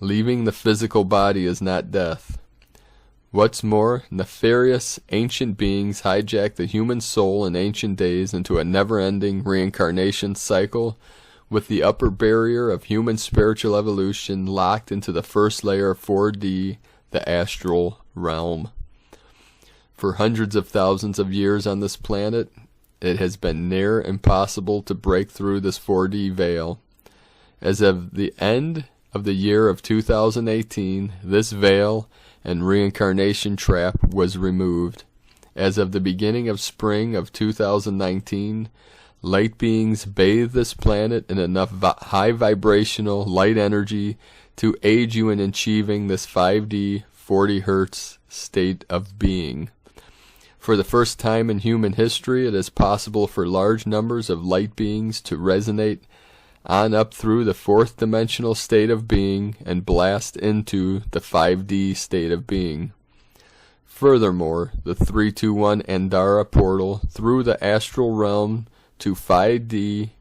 leaving the physical body is not death. What's more, nefarious ancient beings hijack the human soul in ancient days into a never-ending reincarnation cycle, with the upper barrier of human spiritual evolution locked into the first layer of 4D, the astral realm. For hundreds of thousands of years on this planet, it has been near impossible to break through this 4D veil. As of the end of the year of 2018, this veil and reincarnation trap was removed. As of the beginning of spring of 2019, light beings bathe this planet in enough high vibrational light energy to aid you in achieving this 5D 40 Hz state of being. For the first time in human history, it is possible for large numbers of light beings to resonate on up through the fourth dimensional state of being and blast into the 5D state of being. Furthermore, the 321 Andara portal through the astral realm to 5D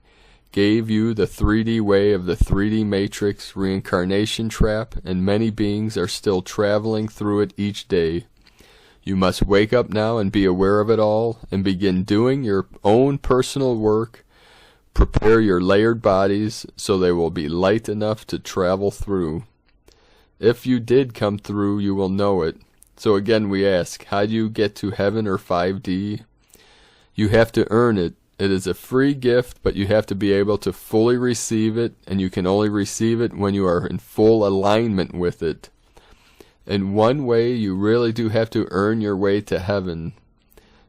gave you the 3D way of the 3D matrix reincarnation trap, and many beings are still traveling through it each day. You must wake up now and be aware of it all, and begin doing your own personal work. Prepare your layered bodies so they will be light enough to travel through. If you did come through, you will know it. So again we ask, how do you get to heaven or 5D? You have to earn it. It is a free gift, but you have to be able to fully receive it, and you can only receive it when you are in full alignment with it. In one way, you really do have to earn your way to heaven.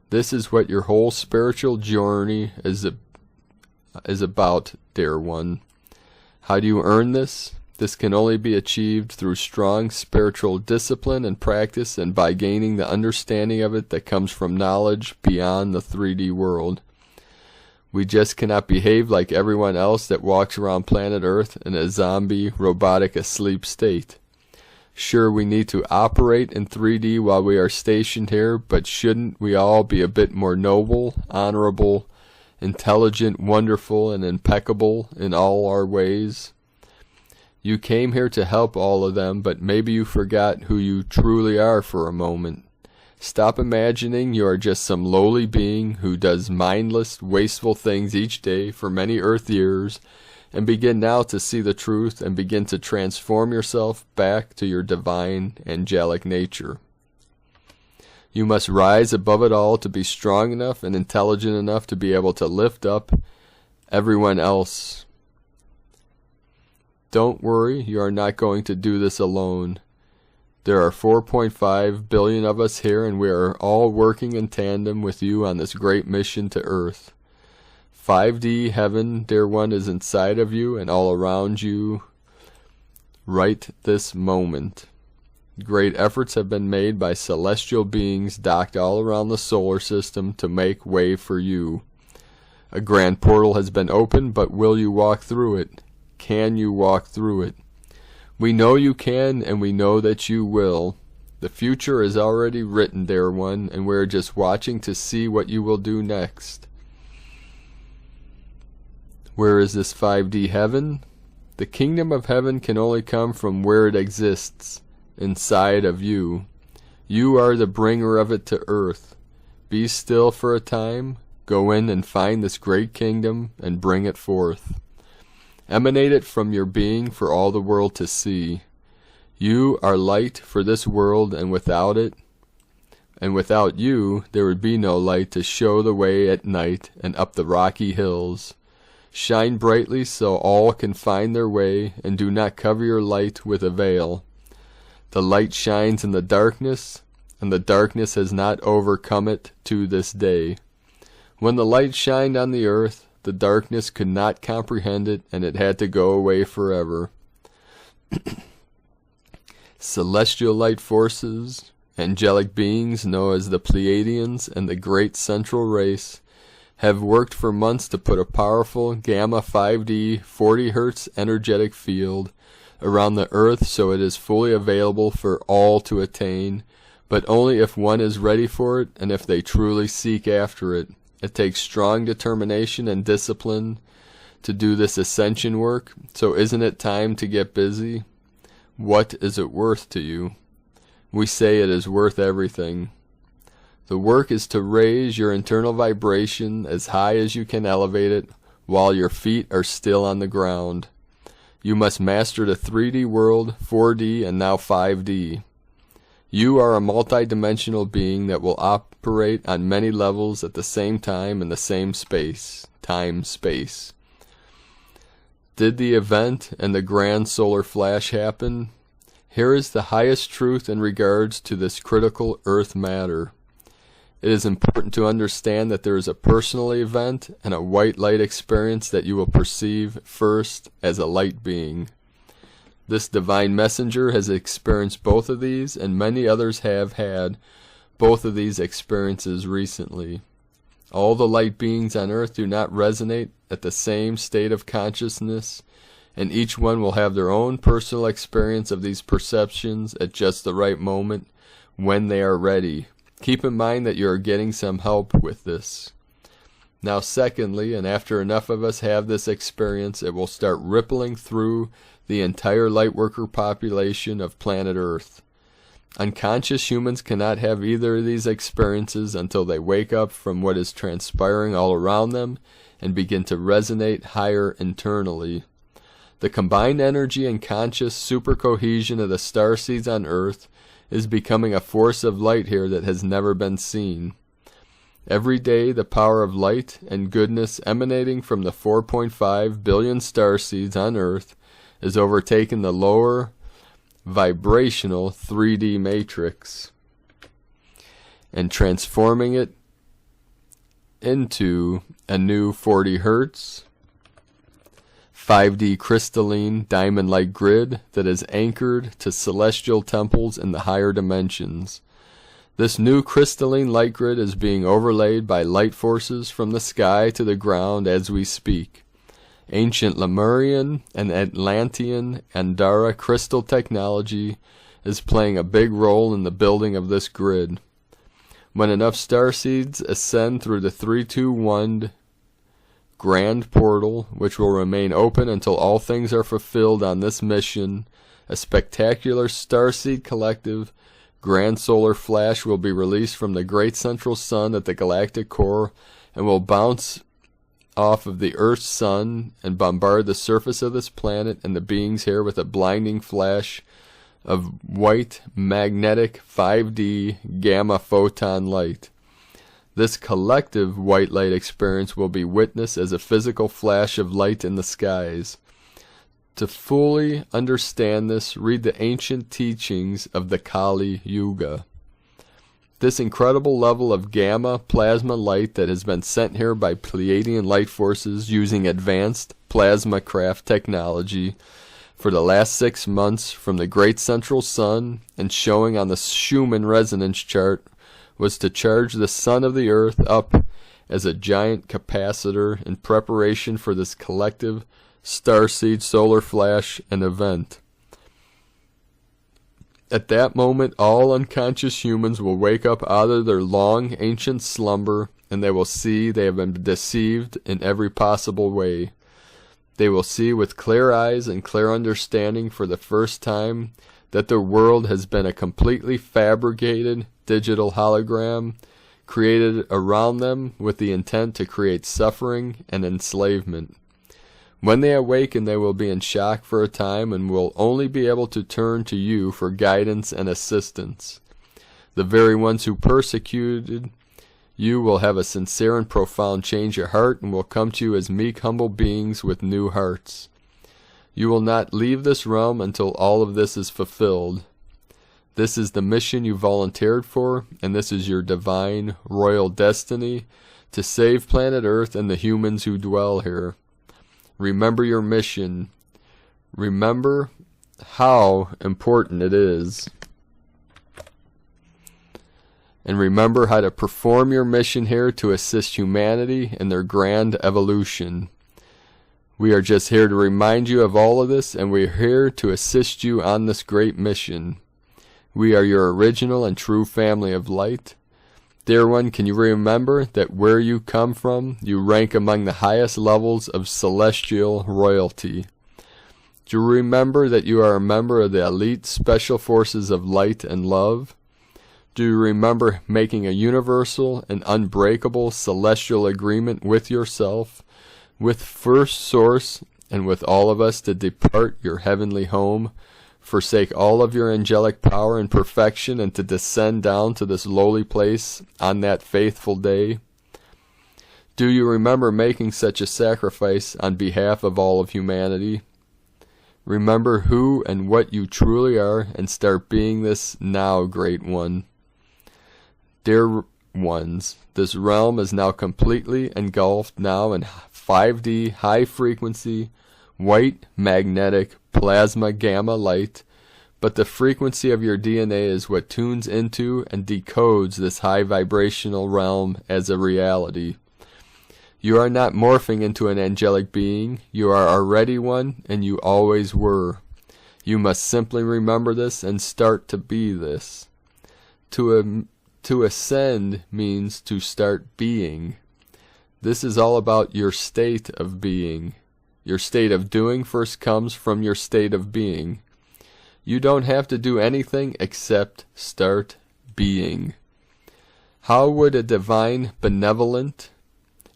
This is what your whole spiritual journey is about, dear one. How do you earn this? This can only be achieved through strong spiritual discipline and practice, and by gaining the understanding of it that comes from knowledge beyond the 3D world. We just cannot behave like everyone else that walks around planet Earth in a zombie, robotic, asleep state. Sure, we need to operate in 3D while we are stationed here, but shouldn't we all be a bit more noble, honorable, intelligent, wonderful, and impeccable in all our ways? You came here to help all of them, but maybe you forgot who you truly are for a moment. Stop imagining you are just some lowly being who does mindless, wasteful things each day for many Earth years, and begin now to see the truth and begin to transform yourself back to your divine, angelic nature. You must rise above it all to be strong enough and intelligent enough to be able to lift up everyone else. Don't worry, you are not going to do this alone. There are 4.5 billion of us here, and we are all working in tandem with you on this great mission to Earth. 5D heaven, dear one, is inside of you and all around you right this moment. Great efforts have been made by celestial beings docked all around the solar system to make way for you. A grand portal has been opened, but will you walk through it? Can you walk through it? We know you can, and we know that you will. The future is already written, dear one, and we're just watching to see what you will do next. Where is this 5D heaven? The kingdom of heaven can only come from where it exists, inside of you. You are the bringer of it to Earth. Be still for a time, go in and find this great kingdom, and bring it forth. Emanate it from your being for all the world to see. You are light for this world, and without it, and without you, there would be no light to show the way at night and up the rocky hills. Shine brightly so all can find their way, and do not cover your light with a veil. The light shines in the darkness, and the darkness has not overcome it to this day. When the light shined on the earth, the darkness could not comprehend it, and it had to go away forever. Celestial light forces, angelic beings known as the Pleiadians, and the great central race have worked for months to put a powerful gamma 5D 40 Hz energetic field around the Earth so it is fully available for all to attain, but only if one is ready for it and if they truly seek after it. It takes strong determination and discipline to do this ascension work, so isn't it time to get busy? What is it worth to you? We say it is worth everything. The work is to raise your internal vibration as high as you can elevate it while your feet are still on the ground. You must master the 3D world, 4D, and now 5D. You are a multidimensional being that will operate on many levels at the same time in the same space, time-space. Did the event and the grand solar flash happen? Here is the highest truth in regards to this critical earth matter. It is important to understand that there is a personal event and a white light experience that you will perceive first as a light being. This divine messenger has experienced both of these, and many others have had both of these experiences recently. All the light beings on earth do not resonate at the same state of consciousness, and each one will have their own personal experience of these perceptions at just the right moment when they are ready. Keep in mind that you are getting some help with this. Now secondly, and after enough of us have this experience, it will start rippling through the entire Lightworker population of planet Earth. Unconscious humans cannot have either of these experiences until they wake up from what is transpiring all around them and begin to resonate higher internally. The combined energy and conscious super cohesion of the starseeds on Earth is becoming a force of light here that has never been seen. Every day the power of light and goodness emanating from the 4.5 billion starseeds on Earth is overtaking the lower vibrational 3D matrix and transforming it into a new 40 Hertz 5D crystalline diamond-like grid that is anchored to celestial temples in the higher dimensions. This new crystalline light grid is being overlaid by light forces from the sky to the ground as we speak. Ancient Lemurian and Atlantean Andara crystal technology is playing a big role in the building of this grid. When enough starseeds ascend through the 321 Grand Portal, which will remain open until all things are fulfilled on this mission, a spectacular starseed collective grand solar flash will be released from the great central sun at the galactic core and will bounce off of the Earth's sun and bombard the surface of this planet and the beings here with a blinding flash of white magnetic 5D gamma photon light. This collective white light experience will be witnessed as a physical flash of light in the skies. To fully understand this, read the ancient teachings of the Kali Yuga. This incredible level of gamma plasma light that has been sent here by Pleiadian light forces using advanced plasma craft technology for the last 6 months from the great central sun and showing on the Schumann resonance chart was to charge the sun of the earth up as a giant capacitor in preparation for this collective starseed solar flash and event. At that moment, all unconscious humans will wake up out of their long ancient slumber and they will see they have been deceived in every possible way. They will see with clear eyes and clear understanding for the first time that their world has been a completely fabricated digital hologram created around them with the intent to create suffering and enslavement. When they awaken, they will be in shock for a time and will only be able to turn to you for guidance and assistance. The very ones who persecuted you will have a sincere and profound change of heart and will come to you as meek, humble beings with new hearts. You will not leave this realm until all of this is fulfilled. This is the mission you volunteered for, and this is your divine, royal destiny to save planet Earth and the humans who dwell here. Remember your mission. Remember how important it is. And remember how to perform your mission here to assist humanity in their grand evolution. We are just here to remind you of all of this, and we are here to assist you on this great mission. We are your original and true family of light. Dear one, can you remember that where you come from, you rank among the highest levels of celestial royalty? Do you remember that you are a member of the elite special forces of light and love? Do you remember making a universal and unbreakable celestial agreement with yourself, with First Source, and with all of us to depart your heavenly home, forsake all of your angelic power and perfection, and to descend down to this lowly place on that faithful day? Do you remember making such a sacrifice on behalf of all of humanity? Remember who and what you truly are, and start being this now, Great One. Dear ones, this realm is now completely engulfed now in 5D high frequency, white magnetic plasma gamma light, but the frequency of your DNA is what tunes into and decodes this high vibrational realm as a reality. You are not morphing into an angelic being, you are already one, and you always were. You must simply remember this and start to be this. To ascend means to start being. This is all about your state of being. Your state of doing first comes from your state of being. You don't have to do anything except start being. How would a divine, benevolent,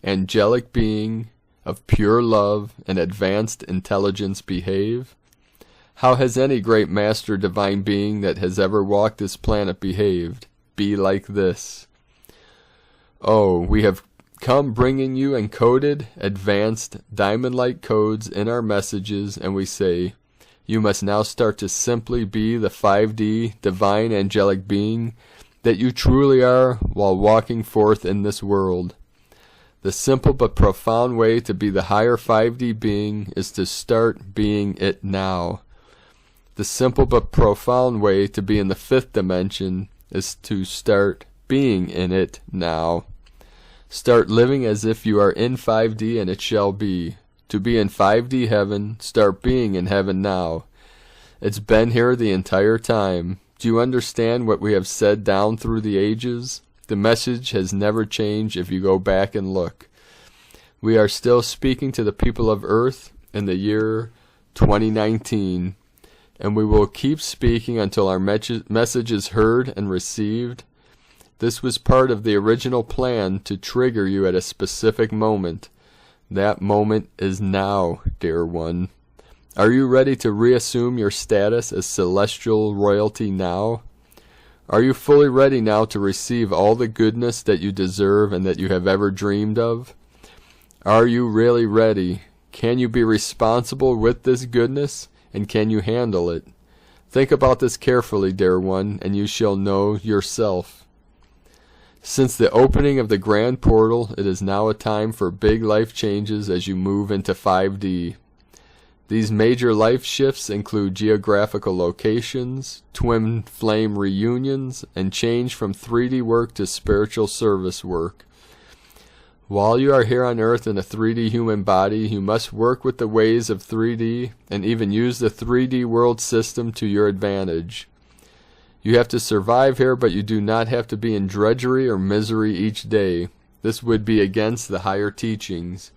angelic being of pure love and advanced intelligence behave? How has any great master divine being that has ever walked this planet behaved? Be like this. Oh, we have come bringing you encoded, advanced, diamond-like codes in our messages, and we say, you must now start to simply be the 5D divine angelic being that you truly are while walking forth in this world. The simple but profound way to be the higher 5D being is to start being it now. The simple but profound way to be in the 5th dimension is to start being in it now. Start living as if you are in 5D and it shall be. To be in 5D heaven, start being in heaven now. It's been here the entire time. Do you understand what we have said down through the ages? The message has never changed if you go back and look. We are still speaking to the people of Earth in the year 2019. And we will keep speaking until our message is heard and received. This was part of the original plan to trigger you at a specific moment. That moment is now, dear one. Are you ready to reassume your status as celestial royalty now? Are you fully ready now to receive all the goodness that you deserve and that you have ever dreamed of? Are you really ready? Can you be responsible with this goodness? And can you handle it? Think about this carefully, dear one, and you shall know yourself. Since the opening of the grand portal, it is now a time for big life changes as you move into 5D. These major life shifts include geographical locations, twin flame reunions, and change from 3D work to spiritual service work. While you are here on Earth in a 3D human body, you must work with the ways of 3D and even use the 3D world system to your advantage. You have to survive here, but you do not have to be in drudgery or misery each day. This would be against the higher teachings.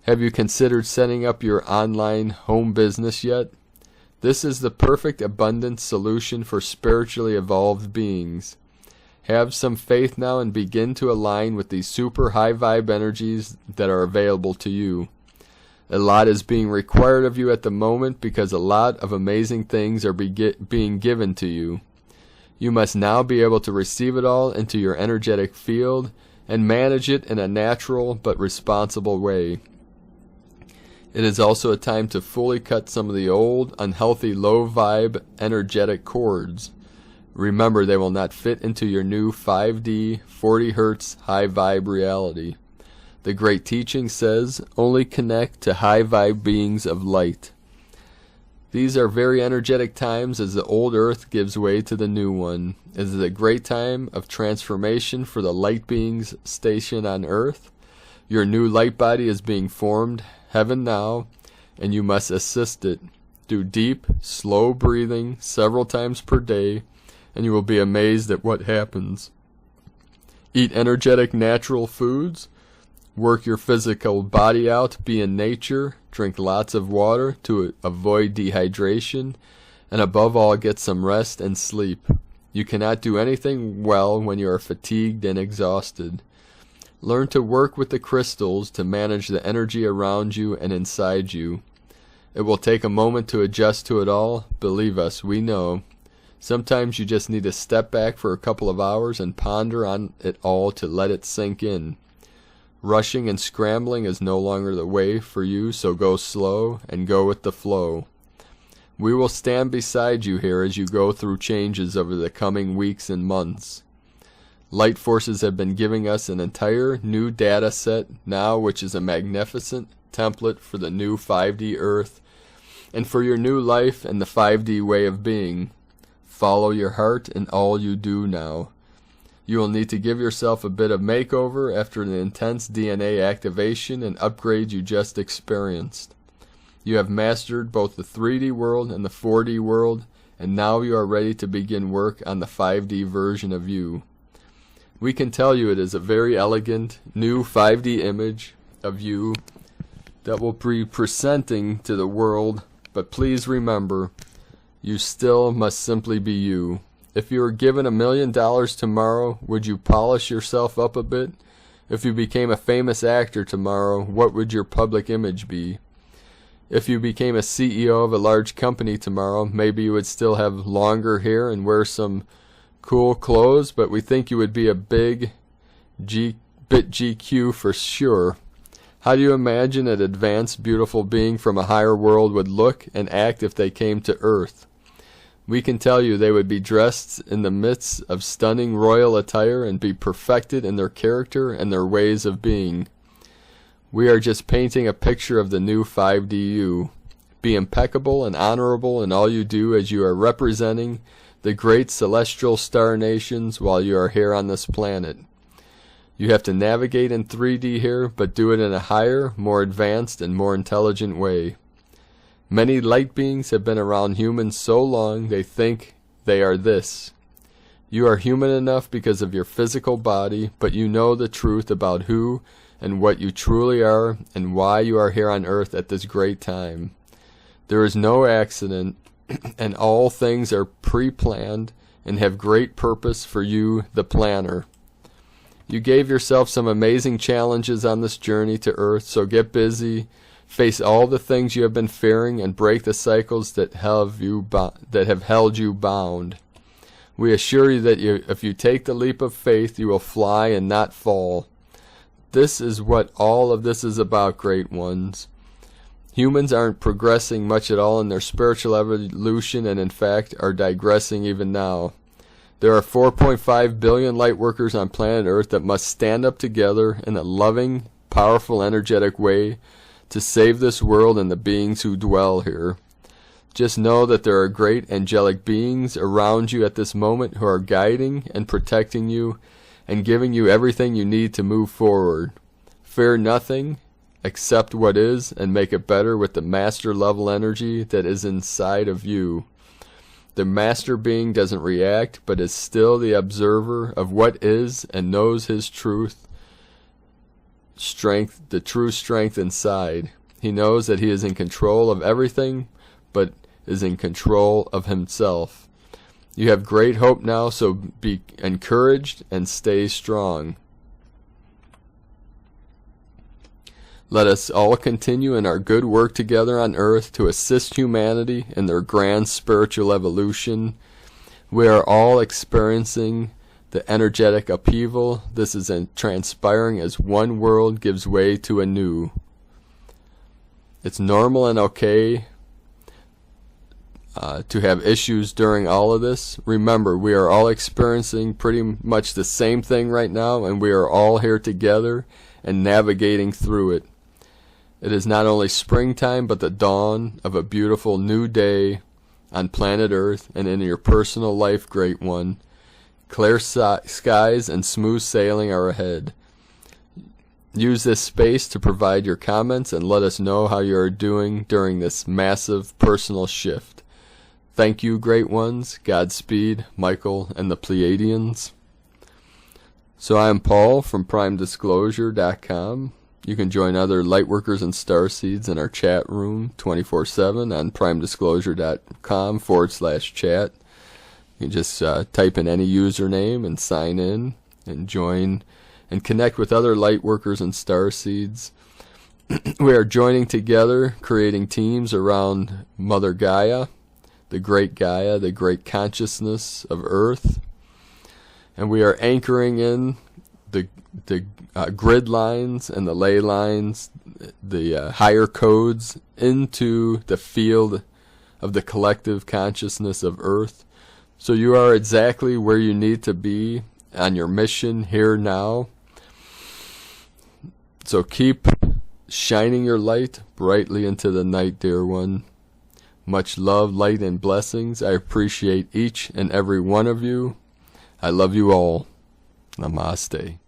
Have you considered setting up your online home business yet? This is the perfect abundant solution for spiritually evolved beings. Have some faith now and begin to align with these super high vibe energies that are available to you. A lot is being required of you at the moment because a lot of amazing things are being given to you. You must now be able to receive it all into your energetic field and manage it in a natural but responsible way. It is also a time to fully cut some of the old, unhealthy, low vibe energetic cords. Remember, they will not fit into your new 5D, 40 Hz high vibe reality. The great teaching says, only connect to high vibe beings of light. These are very energetic times as the old earth gives way to the new one. It is a great time of transformation for the light beings stationed on earth. Your new light body is being formed, heaven now, and you must assist it. Do deep, slow breathing several times per day, and you will be amazed at what happens. Eat energetic natural foods. Work your physical body out, be in nature, drink lots of water to avoid dehydration, and above all get some rest and sleep. You cannot do anything well when you are fatigued and exhausted. Learn to work with the crystals to manage the energy around you and inside you. It will take a moment to adjust to it all, believe us, we know. Sometimes you just need to step back for a couple of hours and ponder on it all to let it sink in. Rushing and scrambling is no longer the way for you, so go slow and go with the flow. We will stand beside you here as you go through changes over the coming weeks and months. Light forces have been giving us an entire new data set now, which is a magnificent template for the new 5D Earth and for your new life and the 5D way of being. Follow your heart in all you do now. You will need to give yourself a bit of makeover after the intense DNA activation and upgrade you just experienced. You have mastered both the 3D world and the 4D world, and now you are ready to begin work on the 5D version of you. We can tell you it is a very elegant, new 5D image of you that will be presenting to the world, but please remember, you still must simply be you. If you were given $1 million tomorrow, would you polish yourself up a bit? If you became a famous actor tomorrow, what would your public image be? If you became a CEO of a large company tomorrow, maybe you would still have longer hair and wear some cool clothes, but we think you would be a bit GQ for sure. How do you imagine an advanced, beautiful being from a higher world would look and act if they came to Earth? We can tell you they would be dressed in the midst of stunning royal attire and be perfected in their character and their ways of being. We are just painting a picture of the new 5DU. Be impeccable and honorable in all you do as you are representing the great celestial star nations while you are here on this planet. You have to navigate in 3D here, but do it in a higher, more advanced, and more intelligent way. Many light beings have been around humans so long they think they are this. You are human enough because of your physical body, but you know the truth about who and what you truly are and why you are here on Earth at this great time. There is no accident, and all things are pre-planned and have great purpose for you, the planner. You gave yourself some amazing challenges on this journey to Earth, so get busy. Face all the things you have been fearing and break the cycles that have held you bound. We assure you that if you take the leap of faith, you will fly and not fall. This is what all of this is about, great ones. Humans aren't progressing much at all in their spiritual evolution and in fact are digressing even now. There are 4.5 billion Lightworkers on planet Earth that must stand up together in a loving, powerful, energetic way to save this world and the beings who dwell here. Just know that there are great angelic beings around you at this moment who are guiding and protecting you and giving you everything you need to move forward. Fear nothing, accept what is, and make it better with the master level energy that is inside of you. The master being doesn't react, but is still the observer of what is and knows his strength, the true strength inside. He knows that he is in control of everything, but is in control of himself. You have great hope now, so be encouraged and stay strong. Let us all continue in our good work together on Earth to assist humanity in their grand spiritual evolution. We are all experiencing the energetic upheaval. This is transpiring as one world gives way to a new. It's normal and okay to have issues during all of this. Remember, we are all experiencing pretty much the same thing right now, and we are all here together and navigating through it. It is not only springtime, but the dawn of a beautiful new day on planet Earth and in your personal life, great one. Clear skies and smooth sailing are ahead. Use this space to provide your comments and let us know how you are doing during this massive personal shift. Thank you, great ones. Godspeed, Michael and the Pleiadians. So I am Paul from PrimeDisclosure.com. You can join other Lightworkers and Starseeds in our chat room 24/7 on primedisclosure.com/chat. You can just type in any username and sign in and join and connect with other Lightworkers and Starseeds. We are joining together, creating teams around Mother Gaia, the great consciousness of Earth. And we are anchoring in the grid lines and the ley lines, the higher codes, into the field of the collective consciousness of Earth. So you are exactly where you need to be on your mission here now. So keep shining your light brightly into the night, dear one. Much love, light, and blessings. I appreciate each and every one of you. I love you all. Namaste.